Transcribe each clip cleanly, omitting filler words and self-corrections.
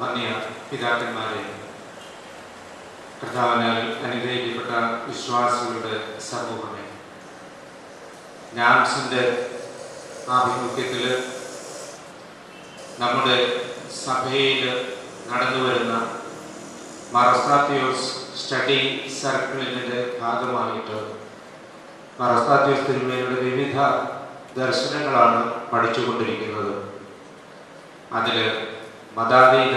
വന്യ പിതാക്കന്മാരെ, കർത്താവിനാൽ അനുഗ്രഹിക്കപ്പെട്ട വിശ്വാസികളുടെ സമൂഹമേ, നാംസിൻ്റെ ആഭിമുഖ്യത്തിൽ നമ്മുടെ സഭയിൽ നടന്നു വരുന്ന മറസ്താത്യോസ് സ്റ്റഡി സർക്കിളിൻ്റെ ഭാഗമായിട്ട് മറസ്താത്യോസ് തിരുമേനിയുടെ വിവിധ ദർശനങ്ങളാണ് പഠിച്ചുകൊണ്ടിരിക്കുന്നത്. അതിൽ മതാതീത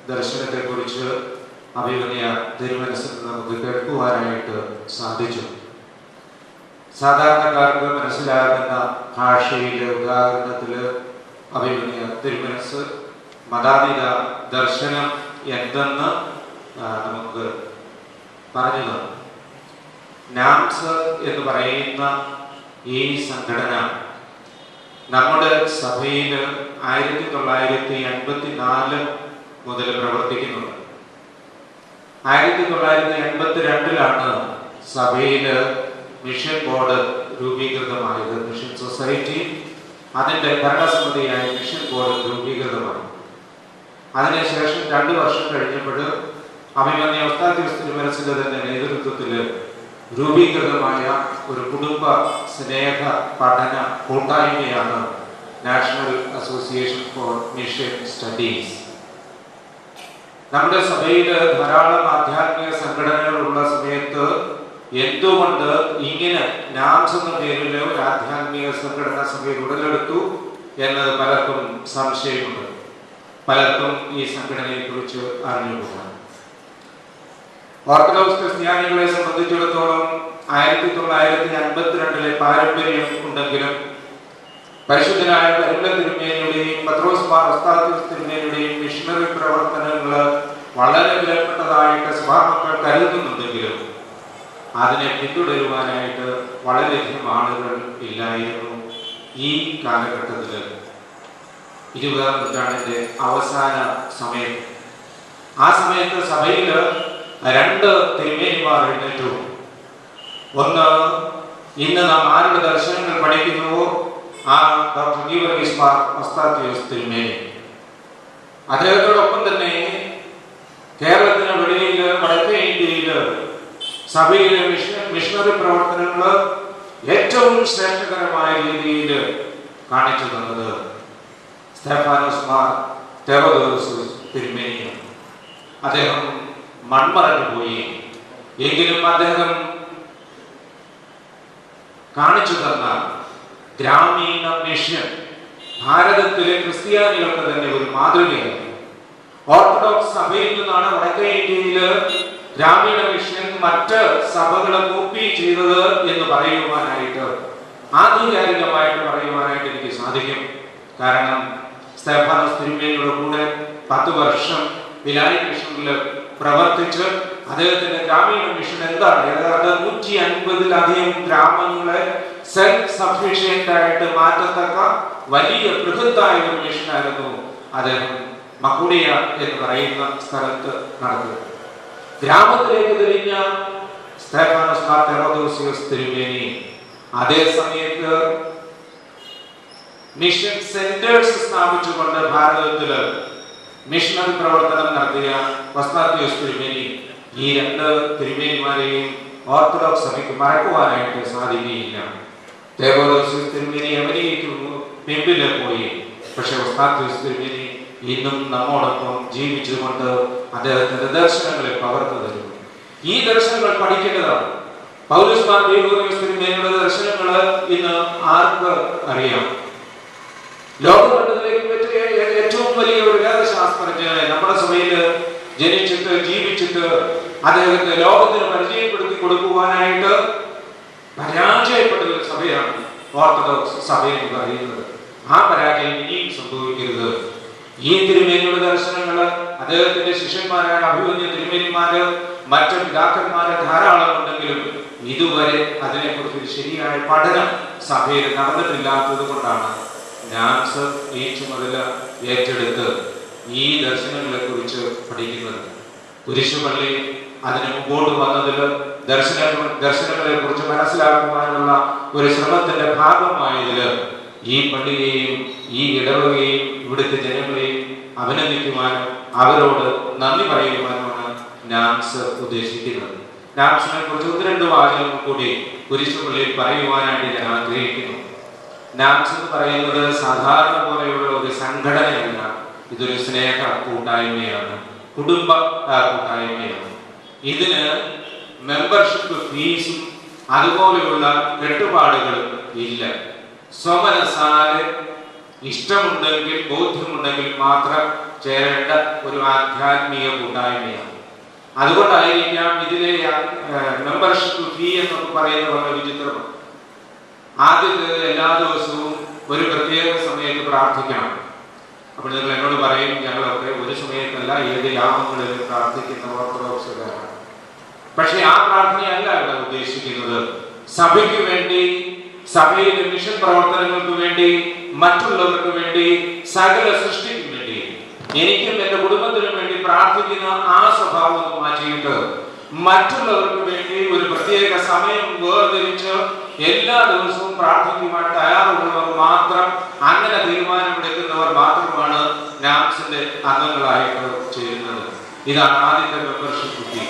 ദർശനത്തെക്കുറിച്ച് അഭിമന്യ തിരുമനസ്സിൽ നമുക്ക് കേൾക്കുവാനായിട്ട് സാധിച്ചു. സാധാരണക്കാർക്ക് മനസ്സിലാകുന്ന ഭാഷയിൽ ഉദാഹരണത്തിൽ അഭിമന്യ തിരുമനസ് മതാതീത ദർശനം എന്തെന്ന് നമുക്ക് പറഞ്ഞു തന്നു. നാംസ് എന്ന് പറയുന്ന ഈ സംഘടന നമ്മുടെ സഭയിൽ 1984 മുതൽ പ്രവർത്തിക്കുന്നുണ്ട്. 1982 സഭയിൽ മിഷൻ ബോർഡ് രൂപീകൃതമായത്. മിഷൻ സൊസൈറ്റി അതിൻ്റെ ഭരണസമിതിയായ മിഷൻ ബോർഡ് രൂപീകൃതമായി. അതിനുശേഷം 2 വർഷം കഴിഞ്ഞപ്പോൾ അഭിമന്യ ഒസ്താത്യോസ് തിരുമനസിന്റെ തന്നെ നേതൃത്വത്തിൽ രൂപീകൃതമായ ഒരു കുടുംബ സ്നേഹ പഠന കൂട്ടായ്മയാണ് national association for mission studies. നമ്മുടെ സഭയിൽ ധാരാളം ആധ്യാത്മിക സംഘടനകളുള്ള സമയത്ത് എന്തുകൊണ്ട് ഇങ്ങനെ നാംസ് എന്ന പേരിൽ ഒരു ആധ്യാത്മിക സംഘടനാ സഭയിൽ ഉടലെടുത്തു എന്നത് പലർക്കും സംശയമുണ്ട്. പലർക്കും ഈ സംഘടനയെ കുറിച്ച് അറിഞ്ഞുകൂടാ. ഓർത്തഡോക്സ് ക്രിസ്ത്യാനികളെ സംബന്ധിച്ചിടത്തോളം 1952 പാരമ്പര്യം ഉണ്ടെങ്കിലും പരിശുദ്ധനായ പരിമല തിരുമേനിയുടെയും പത്രോസ് മാർ ഒസ്താത്യോസ് തിരുമേനിയുടെയും മിഷണറി പ്രവർത്തനങ്ങൾ വളരെ വിലപ്പെട്ടതായിട്ട് സഭാമക്കൾ കരുതുന്നുണ്ടെങ്കിലും അതിനെ പിന്തുടരുവാനായിട്ട് വളരെയധികം ആളുകൾ ഇല്ലായിരുന്നു. ഈ കാലഘട്ടത്തിൽ 20ാം നൂറ്റാണ്ടിൻ്റെ അവസാന സമയത്ത് ആ സമയത്ത് സഭയിൽ 2 തിരുമേനിമാർ എഴുന്നേറ്റു. ഒന്ന്, ഇന്ന് നാം ആരുടെ ദർശനങ്ങൾ പഠിക്കുന്നുവോ ആ ഡോക്ടർ ഗീവർഗീസ് മാർ ഒസ്താത്യോസ് തിരുമേനി. അദ്ദേഹത്തോടൊപ്പം തന്നെ കേരളത്തിന് വെളിയിൽ വടക്കേ ഇന്ത്യയിൽ സഭയിലെ മിഷണറി പ്രവർത്തനങ്ങൾ ഏറ്റവും ശ്രേഷ്ഠകരമായ രീതിയിൽ കാണിച്ചു തന്നത് സ്തെഫാനോസ് മാർ തെവദോസ് തിരുമേനിയാണ്. അദ്ദേഹം മൺമറഞ്ഞു പോയി. എങ്കിലും അദ്ദേഹം കാണിച്ചു തന്ന ഗ്രാമീണ മിഷൻ ഭാരതത്തിലെ ക്രിസ്ത്യാനികൾക്ക് തന്നെ ഒരു മാതൃകയാണ്. ഓർത്തഡോക്സ് സഭയിൽ നിന്നാണ് വടക്കേ ഇന്ത്യയിൽ ഗ്രാമീണ മിഷൻ മറ്റ് സഭകളെ കോപ്പി ചെയ്തത് എന്ന് പറയുവാനായിട്ട്, ആധികാരികമായിട്ട് പറയുവാനായിട്ട് എനിക്ക് സാധിക്കും. കാരണം സ്തെഫാനോസ് തിരുമേനിയുടെ കൂടെ 10 വർഷം വിലായി മിഷനിൽ പ്രവർത്തിച്ച് അദ്ദേഹത്തിന്റെ ഗ്രാമീണ മിഷൻ എന്താണ്, ഏതാണ്ട് 150-ലധികം ഗ്രാമങ്ങളെ സെൽഫ് സഫീഷ്യന്റ് ആയിട്ട് മാറ്റത്തക്ക വലിയ ബൃഹത്തായ ഒരു മിഷനായിരുന്നു അദ്ദേഹം മക്കുടിയ എന്ന് പറയുന്ന സ്ഥലത്ത് നടത്തുക. ഗ്രാമത്തിലേക്ക് തിരിഞ്ഞ സ്തെഫാനോസ് മാർ തെവദോസിയോസ് തിരുമേനി അതേ സമയത്ത് മിഷൻ സെന്റേഴ്സ് സ്ഥാപിച്ചുകൊണ്ട് ഭാരതത്തിൽ മിഷണറി പ്രവർത്തനം നടത്തിയ ഒസ്താത്യോസ് തിരുമേനി. ഈ 2 തിരുമേനിമാരെയും ഓർത്തഡോക്സ് സഭയ്ക്ക് മറക്കുവാനായിട്ട് സാധിക്കുകയില്ല. തെവദോസിയോസ് തിരുമേനി അമേരിക്കയ്ക്ക് പിമ്പിൽ പോയി. പക്ഷെ ഒസ്താത്യോസ് തിരുമേനി ഇന്നും നമ്മോടൊപ്പം ജീവിച്ചുകൊണ്ട് അദ്ദേഹത്തിന്റെ ദർശനങ്ങളെ പകർന്നു തരുന്നു. ഈ ദർശനങ്ങൾ പഠിക്കേണ്ടതാണ്. പൗലോസ് മാർ ഗീവർഗീസ് തിരുമേനിയുടെ ദർശനങ്ങൾ ഇന്ന് ആർക്ക് അറിയാം? ലോകമണ്ഡലത്തിലേക്ക് പറ്റിയ ഏറ്റവും വലിയ ഒരു വേദശാസ്ത്രജ്ഞനെ നമ്മുടെ സഭയിൽ ജനിച്ചിട്ട് ജീവിച്ചിട്ട് അദ്ദേഹത്തെ ലോകത്തിന് പരിചയപ്പെടുത്തി കൊടുക്കുവാനായിട്ട് പരാജയപ്പെട്ട ഒരു സഭയാണ് ഓർത്തഡോക്സ് സഭയിൽ അറിയുന്നത്. ആ പരാജയം ഇനിയും സംഭവിക്കരുത്. ഈ തിരുമേനിയുടെ ദർശനങ്ങൾ അദ്ദേഹത്തിന്റെ ശിഷ്യന്മാരായ അഭിമന്യ തിരുമേനിമാര് മറ്റു പിതാക്കന്മാരെ ധാരാളം ഉണ്ടെങ്കിലും ഇതുവരെ അതിനെക്കുറിച്ച് ശരിയായ പഠനം സഭയിൽ നടന്നിട്ടില്ലാത്തത് കൊണ്ടാണ് നാംസ് ഈ ചുമതല ഏറ്റെടുത്ത് ഈ ദർശനങ്ങളെ കുറിച്ച് പഠിക്കുന്നത്. കുരിശുപള്ളി അതിന് മുമ്പോട്ട് വന്നതിൽ ദർശനങ്ങളെ കുറിച്ച് മനസ്സിലാക്കുവാനുള്ള ഒരു ശ്രമത്തിന്റെ ഭാഗമായതിൽ ഈ പള്ളിയെയും ഈ ഇടവകയെയും ഇവിടുത്തെ ജനങ്ങളെയും അഭിനന്ദിക്കുവാനും അവരോട് നന്ദി പറയുവാനുമാണ് നാംസ് ഉദ്ദേശിക്കുന്നത്. നാംസിനെ കുറിച്ച് 1-2 വാചകങ്ങൾ കൂടി കുരിശുപള്ളിയിൽ പറയുവാനായിട്ട് ഞാൻ ആഗ്രഹിക്കുന്നു. നാംസ് എന്ന് പറയുന്നത് സാധാരണ പോലെയുള്ള ഒരു സംഘടനയല്ല, ഇതൊരു സ്നേഹ കൂട്ടായ്മയാണ്, കുടുംബ കൂട്ടായ്മയാണ്. ഇതിന് മെമ്പർഷിപ്പ് ഫീസും അതുപോലെയുള്ള കെട്ടുപാടുകളും ഇല്ല. സ്വമനസാലെ ഇഷ്ടമുണ്ടെങ്കിൽ ബോധ്യമുണ്ടെങ്കിൽ മാത്രം ചേരേണ്ട ഒരു ആധ്യാത്മിക കൂട്ടായ്മയാണ്. അതുകൊണ്ടായിരിക്കാം ഇതിലെ മെമ്പർഷിപ്പ് ഫീ എന്നൊക്കെ പറയുന്നത് വളരെ വിചിത്രമാണ്. ആദ്യത്തെ എല്ലാ ദിവസവും ഒരു പ്രത്യേക സമയത്ത് പ്രാർത്ഥിക്കണം. അപ്പോൾ നിങ്ങൾ എന്നോട് പറയും, ഞങ്ങളൊക്കെ ഒരു സമയത്തല്ല, ഏത് യാമങ്ങളിൽ പ്രാർത്ഥിക്കുന്ന ഓർത്തഡോക്സുകാരാണ്. പക്ഷെ ആ പ്രാർത്ഥനയല്ല ഇവിടെ ഉദ്ദേശിക്കുന്നത്. സഭയ്ക്ക് വേണ്ടി, സഭയിലെ മിഷൻ പ്രവർത്തനങ്ങൾക്ക് വേണ്ടി, മറ്റുള്ളവർക്ക് വേണ്ടി, സകല സൃഷ്ടിക്ക് വേണ്ടി, എനിക്കും എന്റെ കുടുംബത്തിനും വേണ്ടി പ്രാർത്ഥിക്കുന്ന ആ സ്വഭാവം മാറ്റിയിട്ട് മറ്റുള്ളവർക്ക് വേണ്ടി ഒരു പ്രത്യേക സമയം വേർതിരിച്ച് എല്ലാ ദിവസവും പ്രാർത്ഥിക്കുവാൻ തയ്യാറുള്ളവർ മാത്രം, അങ്ങനെ തീരുമാനമെടുക്കുന്നവർ മാത്രമാണ് നാംസിന്റെ അംഗങ്ങളായിട്ട് ചേരുന്നത്. ഇതാണ് ആദ്യത്തെ മെമ്പർഷിപ്പ് ഫീ.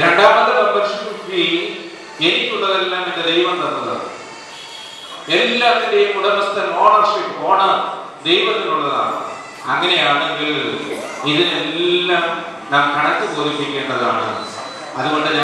രണ്ടാമത്തെ മെമ്പർഷിപ്പ് ഫീ എനിക്കുള്ളതെല്ലാം എന്റെ ദൈവം തന്നതാണ്. എല്ലാത്തിന്റെയും ഉടമസ്ഥൻ, ഓണർഷിപ്പ്, ഓണർ ദൈവത്തിനുള്ളതാണ്. അങ്ങനെയാണെങ്കിൽ ഇതിനെല്ലാം നാം കണക്ക് ബോധിപ്പിക്കേണ്ടതാണ്. അതുകൊണ്ട്